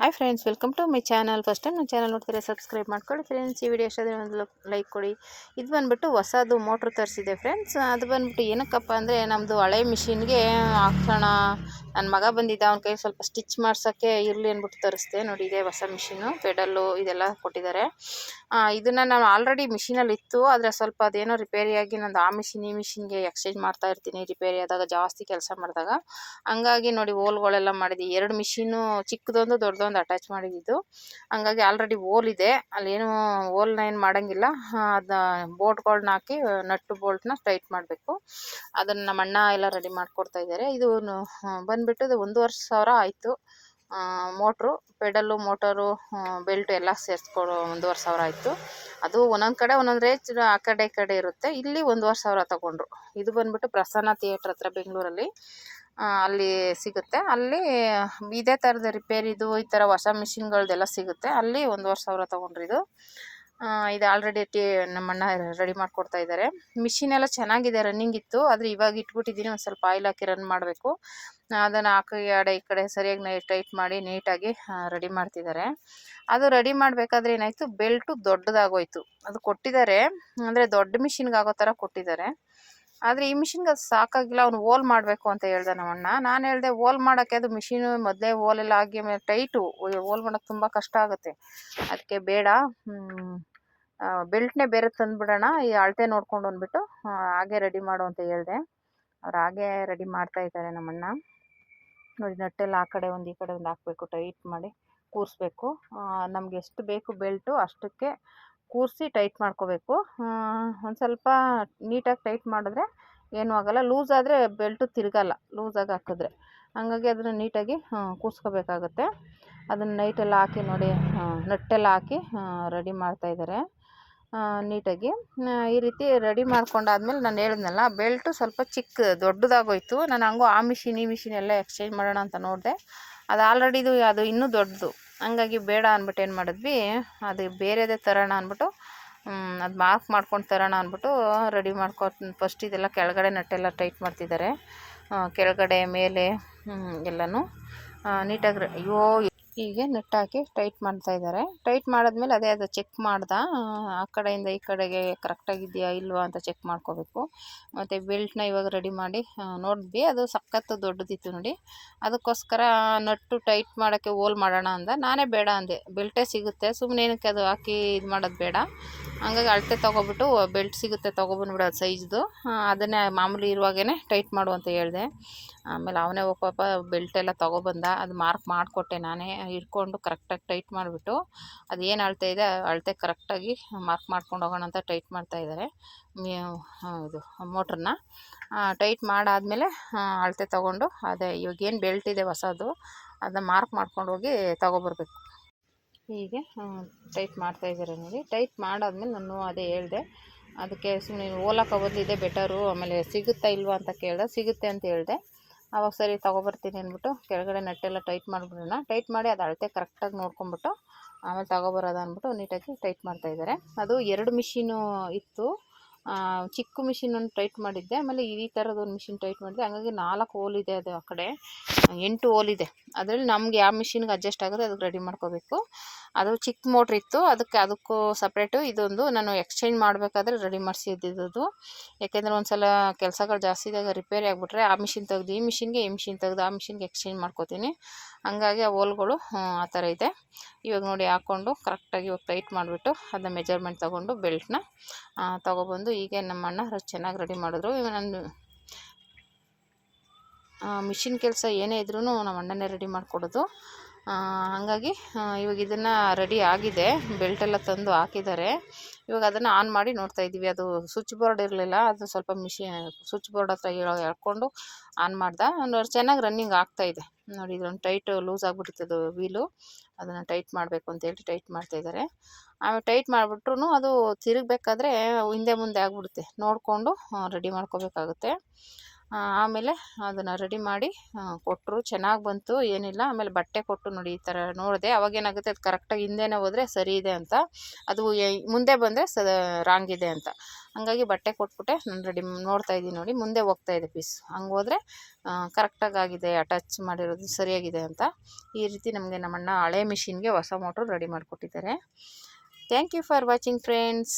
Hi friends, welcome to my channel. First time ನನ್ನ channel ನೋಡ್ತಾರೆ subscribe ಮಾಡ್ಕೊಳ್ಳಿ friends. ಈ ವಿಡಿಯೋ ಎಷ್ಟಾದರೆ ಒಂದು ಲೈಕ್ ಕೊಡಿ. ಇದು ಬಂದುಬಿಟ್ಟು ಹೊಸದು ಮೋಟ್ರ್ ತರಿಸಿದೆ ಫ್ರೆಂಡ್ಸ್. ಅದು ಬಂದುಬಿಟ್ಟು ಏನಕ್ಕಪ್ಪ ಅಂದರೆ ನಮ್ಮದು ಹಳೆ ಮಿಷಿನ್ಗೆ ಹಾಕ್ಸೋಣ. ನನ್ನ ಮಗ ಬಂದಿದ್ದ, ಅವ್ನ ಕೈ ಸ್ವಲ್ಪ ಸ್ಟಿಚ್ ಮಾಡ್ಸೋಕ್ಕೆ ಇರಲಿ ಅಂದ್ಬಿಟ್ಟು ತರಿಸ್ದೆ. ನೋಡಿ, ಇದೆ ಹೊಸ ಮಿಷಿನು, ಪೆಡಲ್ಲು ಇದೆಲ್ಲ ಕೊಟ್ಟಿದ್ದಾರೆ. ಇದನ್ನು ನಾನು ಆಲ್ರೆಡಿ ಮಿಷಿನಲ್ಲಿ ಇತ್ತು, ಆದರೆ ಸ್ವಲ್ಪ ಅದೇನೋ ರಿಪೇರಿಯಾಗಿ ನಂದು ಆ ಮಿಷಿನ್ ಈ ಮಿಷಿನ್ಗೆ ಎಕ್ಸ್ಚೇಂಜ್ ಮಾಡ್ತಾ ಇರ್ತೀನಿ ರಿಪೇರಿ ಆದಾಗ, ಜಾಸ್ತಿ ಕೆಲಸ ಮಾಡಿದಾಗ. ಹಂಗಾಗಿ ನೋಡಿ ಹೋಲ್ಗಳೆಲ್ಲ ಮಾಡಿದ್ವಿ. 2 ಮಿಷಿನು, ಚಿಕ್ಕದೊಂದು ದೊಡ್ಡದೊಂದು ಅಟ್ಯಾಚ್ ಮಾಡಿದ್ದು. ಹಂಗಾಗಿ ಆಲ್ರೆಡಿ ಹೋಲ್ ಇದೆ, ಅಲ್ಲೇನು ಹೋಲ್ನ ಏನು ಮಾಡೋಂಗಿಲ್ಲ. ಅದನ್ನ ಬೋಲ್ಟ್ಗಳನ್ನ ಹಾಕಿ ನಟ್ಟು ಬೋಲ್ಟ್ನ ಟೈಟ್ ಮಾಡಬೇಕು. ಅದನ್ನು ನಮ್ಮ ಅಣ್ಣ ಎಲ್ಲ ರೆಡಿ ಮಾಡಿಕೊಡ್ತಾ ಇದ್ದಾರೆ. ಇದು ಬಂದುಬಿಟ್ಟು 1,500,000 ಆಯಿತು. ಮೋಟ್ರು, ಪೆಡಲ್ಲು, ಮೋಟರು, ಬೆಲ್ಟು ಎಲ್ಲ ಸೇರಿಸ್ಕೊಡು 1,500,000 ಆಯಿತು. ಅದು ಒಂದೊಂದು ಕಡೆ ಒಂದೊಂದು ರೇಟ್ ಆ ಕಡೆ ಈ ಕಡೆ ಇರುತ್ತೆ. ಇಲ್ಲಿ 1,500,000 ತಗೊಂಡ್ರು. ಇದು ಬಂದುಬಿಟ್ಟು ಪ್ರಸನ್ನ ಥಿಯೇಟ್ರ್ ಹತ್ರ ಬೆಂಗಳೂರಲ್ಲಿ, ಅಲ್ಲಿ ಸಿಗುತ್ತೆ. ಅಲ್ಲಿ ಇದೇ ಥರದ ರಿಪೇರಿದು ಈ ಥರ ಹೊಸ ಮಿಷಿನ್ಗಳದ್ದೆಲ್ಲ ಸಿಗುತ್ತೆ. ಅಲ್ಲಿ 1,500,000 ತೊಗೊಂಡ್ರು. ಇದು ಆಲ್ರೆಡಿ ನಮ್ಮಣ್ಣ ರೆಡಿ ಮಾಡಿಕೊಡ್ತಾ ಇದ್ದಾರೆ. ಮಿಷಿನ್ ಎಲ್ಲ ಚೆನ್ನಾಗಿದೆ, ರನ್ನಿಂಗ್ ಇತ್ತು. ಆದರೆ ಇವಾಗ ಇಟ್ಬಿಟ್ಟಿದ್ದೀನಿ, ಒಂದು ಸ್ವಲ್ಪ ಆಯಿಲ್ ಹಾಕಿ ರನ್ ಮಾಡಬೇಕು. ಅದನ್ನು ಹಾಕಿ ಈ ಕಡೆ ಸರಿಯಾಗಿ ಟೈಟ್ ಮಾಡಿ ನೀಟಾಗಿ ರೆಡಿ ಮಾಡ್ತಿದ್ದಾರೆ. ಅದು ರೆಡಿ ಮಾಡಬೇಕಾದ್ರೆ ಏನಾಯಿತು, ಬೆಲ್ಟು ದೊಡ್ಡದಾಗೋಯ್ತು. ಅದು ಕೊಟ್ಟಿದ್ದಾರೆ, ಅಂದರೆ ದೊಡ್ಡ ಮಿಷಿನ್ಗೆ ಆಗೋ ಥರ ಕೊಟ್ಟಿದ್ದಾರೆ. ಆದರೆ ಈ ಮಿಷಿನ್ಗೆ ಅದು ಸಾಕಾಗಿಲ್ಲ, ಅವ್ನು ಹೋಲ್ ಮಾಡಬೇಕು ಅಂತ ಹೇಳ್ದೆ ನಮ್ಮಣ್ಣ. ನಾನು ಹೇಳಿದೆ ಹೋಲ್ ಮಾಡೋಕ್ಕೆ ಅದು ಮಿಷಿನು ಮೊದಲೇ ಹೋಲೆಲ್ಲ ಆಗಿ ಆಮೇಲೆ ಟೈಟು, ಹೋಲ್ ಮಾಡೋಕ್ಕೆ ತುಂಬ ಕಷ್ಟ ಆಗುತ್ತೆ. ಅದಕ್ಕೆ ಬೇಡ, ಬೆಲ್ಟ್ನೇ ಬೇರೆ ತಂದುಬಿಡೋಣ, ಈ ಅಳತೆ ನೋಡ್ಕೊಂಡು ಅಂದ್ಬಿಟ್ಟು ಹಾಗೆ ರೆಡಿ ಮಾಡು ಅಂತ ಹೇಳಿದೆ. ಅವ್ರು ಹಾಗೆ ರೆಡಿ ಮಾಡ್ತಾ ಇದ್ದಾರೆ ನಮ್ಮಣ್ಣ. ನೋಡಿ, ನಟ್ಟೆಲ್ಲ ಆ ಕಡೆ ಒಂದು ಈ ಕಡೆ ಒಂದು ಹಾಕಬೇಕು, ಟೈಟ್ ಮಾಡಿ ಕೂರಿಸ್ಬೇಕು. ನಮ್ಗೆ ಎಷ್ಟು ಬೇಕು ಬೆಲ್ಟು ಅಷ್ಟಕ್ಕೆ ಕೂರಿಸಿ ಟೈಟ್ ಮಾಡ್ಕೋಬೇಕು. ಒಂದು ಸ್ವಲ್ಪ ನೀಟಾಗಿ ಟೈಟ್ ಮಾಡಿದ್ರೆ ಏನೂ ಆಗೋಲ್ಲ. ಲೂಸ್ ಆದರೆ ಬೆಲ್ಟು ತಿರುಗಲ್ಲ, ಲೂಸಾಗಿ ಹಾಕಿದ್ರೆ. ಹಂಗಾಗಿ ಅದನ್ನು ನೀಟಾಗಿ ಕೂರಿಸ್ಕೋಬೇಕಾಗತ್ತೆ. ಅದನ್ನು ನೈಟೆಲ್ಲ ಹಾಕಿ ನೋಡಿ, ನಟ್ಟೆಲ್ಲ ಹಾಕಿ ರೆಡಿ ಮಾಡ್ತಾಯಿದ್ದಾರೆ ನೀಟಾಗಿ. ಈ ರೀತಿ ರೆಡಿ ಮಾಡ್ಕೊಂಡಾದ್ಮೇಲೆ ನಾನು ಹೇಳಿದ್ನಲ್ಲ, ಬೆಲ್ಟು ಸ್ವಲ್ಪ ದೊಡ್ಡದಾಗೋಯ್ತು. ನಾನು ಹಂಗೂ ಆ ಮಿಷಿನ್ ಈ ಮಿಷಿನ್ ಎಲ್ಲ ಎಕ್ಸ್ಚೇಂಜ್ ಮಾಡೋಣ ಅಂತ ನೋಡಿದೆ. ಅದು ಆಲ್ರೆಡಿ ಅದು ಇನ್ನೂ ದೊಡ್ಡದು. ಹಂಗಾಗಿ ಬೇಡ ಅಂದ್ಬಿಟ್ಟು ಏನು ಮಾಡಿದ್ವಿ, ಅದು ಬೇರೆದೇ ತರೋಣ ಅಂದ್ಬಿಟ್ಟು, ಅದು ಮಾರ್ಕ್ ಮಾಡ್ಕೊಂಡು ತರೋಣ ಅಂದ್ಬಿಟ್ಟು ರೆಡಿ ಫಸ್ಟ್ ಇದೆಲ್ಲ ಕೆಳಗಡೆ ನಟ್ಟೆಲ್ಲ ಟೈಟ್ ಮಾಡ್ತಿದ್ದಾರೆ. ಕೆಳಗಡೆ ಮೇಲೆ ಎಲ್ಲನೂ ನೀಟಾಗಿ ಹೀಗೆ ನಟ್ಟು ಹಾಕಿ ಟೈಟ್ ಮಾಡ್ತಾಯಿದ್ದಾರೆ. ಟೈಟ್ ಮಾಡಿದ್ಮೇಲೆ ಅದು ಚೆಕ್ ಮಾಡ್ದೆ, ಆ ಕಡೆಯಿಂದ ಈ ಕಡೆಗೆ ಕರೆಕ್ಟಾಗಿದೆಯಾ ಇಲ್ವಾ ಅಂತ ಚೆಕ್ ಮಾಡ್ಕೋಬೇಕು. ಮತ್ತು ಬೆಲ್ಟ್ನ ಇವಾಗ ರೆಡಿ ಮಾಡಿ ನೋಡಿದ್ವಿ, ಅದು ಸಖತ್ತು ದೊಡ್ಡದಿತ್ತು ನೋಡಿ. ಅದಕ್ಕೋಸ್ಕರ ನಟ್ಟು ಟೈಟ್ ಮಾಡೋಕ್ಕೆ ಹೋಲ್ ಮಾಡೋಣ ಅಂದ. ನಾನೇ ಬೇಡ ಅಂದೆ, ಬೆಲ್ಟೇ ಸಿಗುತ್ತೆ, ಸುಮ್ಮನೆ ಏನಕ್ಕೆ ಅದು ಹಾಕಿ ಇದು ಮಾಡೋದು ಬೇಡ. ಹಂಗಾಗಿ ಅಳತೆ ತೊಗೊಬಿಟ್ಟು ಬೆಲ್ಟ್ ಸಿಗುತ್ತೆ ತೊಗೊಬಂದ್ಬಿಡೋದು ಸೈಜ್ದು, ಅದನ್ನೇ ಮಾಮೂಲಿ ಇರುವಾಗೇ ಟೈಟ್ ಮಾಡು ಅಂತ ಹೇಳಿದೆ. ಆಮೇಲೆ ಅವನೇ ಪಾಪ ಬೆಲ್ಟೆಲ್ಲ ತೊಗೊಬಂದ. ಅದು ಮಾರ್ಕ್ ಮಾಡಿಕೊಟ್ಟೆ ನಾನೇ, ಇಟ್ಕೊಂಡು ಕರೆಕ್ಟಾಗಿ ಟೈಟ್ ಮಾಡಿಬಿಟ್ಟು ಅದು ಏನು ಅಳತೆ ಇದೆ ಅಳತೆ ಕರೆಕ್ಟಾಗಿ ಮಾರ್ಕ್ ಮಾಡ್ಕೊಂಡು ಹೋಗೋಣ ಅಂತ ಟೈಟ್ ಮಾಡ್ತಾಯಿದ್ದಾರೆ. ಇದು ಮೋಟ್ರನ್ನ ಟೈಟ್ ಮಾಡಾದಮೇಲೆ ಅಳತೆ ತೊಗೊಂಡು ಅದೇ ಇವಾಗೇನು ಬೆಲ್ಟ್ ಇದೆ ಹೊಸದು, ಅದನ್ನ ಮಾರ್ಕ್ ಮಾಡ್ಕೊಂಡು ಹೋಗಿ ತೊಗೊಬರ್ಬೇಕು. ಹೀಗೆ ಟೈಟ್ ಮಾಡ್ತಾಯಿದ್ದಾರೆ ನೋಡಿ. ಟೈಟ್ ಮಾಡಾದ್ಮೇಲೆ ನಾನು ಅದೇ ಹೇಳಿದೆ, ಅದಕ್ಕೆ ಸುಮ್ಮನೆ ಹೋಲಕ್ಕೆ ಬದಲು ಇದೇ ಬೆಟರು, ಆಮೇಲೆ ಸಿಗುತ್ತಾ ಇಲ್ವಾ ಅಂತ ಕೇಳಿದೆ. ಸಿಗುತ್ತೆ ಅಂತ ಹೇಳಿದೆ. ಆವಾಗ ಸರಿ ತೊಗೊಬರ್ತೀನಿ ಅಂದ್ಬಿಟ್ಟು ಕೆಳಗಡೆ ನಟ್ಟೆಲ್ಲ ಟೈಟ್ ಮಾಡಿಬಿಡೋಣ. ಟೈಟ್ ಮಾಡಿ ಅದು ಅಳತೆ ಕರೆಕ್ಟಾಗಿ ನೋಡ್ಕೊಂಬಿಟ್ಟು ಆಮೇಲೆ ತೊಗೊಬರೋದು ಅಂದ್ಬಿಟ್ಟು ನೀಟಾಗಿ ಟೈಟ್ ಮಾಡ್ತಾಯಿದ್ದಾರೆ. ಅದು 2 ಮಿಷಿನು ಇತ್ತು. ಚಿಕ್ಕ ಮಿಷಿನ್ ಒಂದು ಟೈಟ್ ಮಾಡಿದ್ದೆ, ಆಮೇಲೆ ಈ ಥರದೊಂದು ಮಿಷಿನ್ ಟೈಟ್ ಮಾಡಿದೆ. ಹಂಗಾಗಿ 4 ಹೋಲ್ ಇದೆ, ಅದು ಆ ಕಡೆ 8 ಹೋಲ್ ಇದೆ. ಅದರಲ್ಲಿ ನಮ್ಗೆ ಯಾವ ಮಿಷಿನ್ಗೆ ಅಡ್ಜಸ್ಟ್ ಆಗುತ್ತೆ ಅದಕ್ಕೆ ರೆಡಿ ಮಾಡ್ಕೋಬೇಕು. ಅದು ಚಿಕ್ಕ ಮೋಟ್ರ್ ಇತ್ತು, ಅದಕ್ಕೂ ಸಪ್ರೇಟು ಇದೊಂದು ನಾನು ಎಕ್ಸ್ಚೇಂಜ್ ಮಾಡಬೇಕಾದ್ರೆ ರೆಡಿ ಮಾಡಿಸಿದ್ದು. ಯಾಕೆಂದರೆ ಒಂದು ಸಲ ಕೆಲಸಗಳು ಜಾಸ್ತಿ ಇದ್ದಾಗ ರಿಪೇರಿ ಆಗಿಬಿಟ್ರೆ ಆ ಮಿಷಿನ್ ತೆಗೆದು ಈ ಮಿಷಿನ್ಗೆ, ಈ ಮಿಷಿನ್ ತೆಗೆದು ಆ ಮಿಷಿನ್ಗೆ ಎಕ್ಸ್ಚೇಂಜ್ ಮಾಡ್ಕೋತೀನಿ. ಹಂಗಾಗಿ ಆ ಹೋಲ್ಗಳು ಆ ಥರ ಇದೆ. ಇವಾಗ ನೋಡಿ ಹಾಕ್ಕೊಂಡು ಕರೆಕ್ಟಾಗಿ ಇವಾಗ ಟೈಟ್ ಮಾಡಿಬಿಟ್ಟು ಅದನ್ನ ಮೆಜರ್ಮೆಂಟ್ ತೊಗೊಂಡು ಬೆಲ್ಟ್ನ ತೊಗೊಬಂದು ಹೀಗೆ ನಮ್ಮಣ್ಣ ಚೆನ್ನಾಗಿ ರೆಡಿ ಮಾಡಿದ್ರು. ಇವಾಗ ನಾನು ಮಿಷಿನ್ ಕೆಲಸ ಏನೇ ಇದ್ರೂ ನಮ್ಮ ಅಣ್ಣನೇ ರೆಡಿ ಮಾಡಿಕೊಡೋದು. ಹಾಗಾಗಿ ಇವಾಗ ಇದನ್ನು ರೆಡಿ ಆಗಿದೆ, ಬೆಲ್ಟೆಲ್ಲ ತಂದು ಹಾಕಿದ್ದಾರೆ. ಇವಾಗ ಅದನ್ನು ಆನ್ ಮಾಡಿ ನೋಡ್ತಾ ಇದ್ದೀವಿ. ಅದು ಸ್ವಿಚ್ ಬೋರ್ಡ್ ಇರಲಿಲ್ಲ, ಅದು ಸ್ವಲ್ಪ ಸ್ವಿಚ್ ಬೋರ್ಡ್ ಹತ್ರ ಎಳ್ಕೊಂಡು ಆನ್ ಮಾಡ್ದೆ. ಚೆನ್ನಾಗಿ ರನ್ನಿಂಗ್ ಆಗ್ತಾಯಿದೆ ನೋಡಿ. ಇದೊಂದು ಟೈಟ್ ಲೂಸ್ ಆಗಿಬಿಟ್ಟಿತ್ತು ವೀಲು, ಅದನ್ನು ಟೈಟ್ ಮಾಡಬೇಕು ಅಂತೇಳಿ ಟೈಟ್ ಮಾಡ್ತಾಯಿದ್ದಾರೆ. ಆಮೇಲೆ ಟೈಟ್ ಮಾಡಿಬಿಟ್ರು ಅದು ತಿರುಗಬೇಕಾದ್ರೆ ಹಿಂದೆ ಮುಂದೆ ಆಗಿಬಿಡುತ್ತೆ, ನೋಡಿಕೊಂಡು ರೆಡಿ ಮಾಡ್ಕೋಬೇಕಾಗುತ್ತೆ. ಆಮೇಲೆ ಅದನ್ನು ರೆಡಿ ಮಾಡಿ ಕೊಟ್ಟರು. ಚೆನ್ನಾಗಿ ಬಂತು, ಏನಿಲ್ಲ. ಆಮೇಲೆ ಬಟ್ಟೆ ಕೊಟ್ಟು ನೋಡಿ ಈ ಥರ ನೋಡಿದೆ. ಅವಾಗೇನಾಗುತ್ತೆ, ಅದು ಕರೆಕ್ಟಾಗಿ ಹಿಂದೆನೇ ಹೋದರೆ ಸರಿ ಇದೆ ಅಂತ, ಅದು ಮುಂದೆ ಬಂದರೆ ರಾಂಗ್ ಇದೆ ಅಂತ. ಹಂಗಾಗಿ ಬಟ್ಟೆ ಕೊಟ್ಬಿಟ್ಟೆ ನಾನು ರೆಡಿ ನೋಡ್ತಾ ಇದ್ದೀನಿ ನೋಡಿ, ಮುಂದೆ ಹೋಗ್ತಾ ಇದೆ ಪೀಸ್. ಹಂಗೆ ಹೋದರೆ ಕರೆಕ್ಟಾಗಿ ಆಗಿದೆ, ಟಚ್ ಮಾಡಿರೋದು ಸರಿಯಾಗಿದೆ ಅಂತ. ಈ ರೀತಿ ನಮಗೆ ನಮ್ಮಣ್ಣ ಹಳೆ ಮಿಷಿನ್ಗೆ ಹೊಸ ಮೋಟ್ರು ರೆಡಿ ಮಾಡಿಕೊಟ್ಟಿದ್ದಾರೆ. Thank you for watching friends.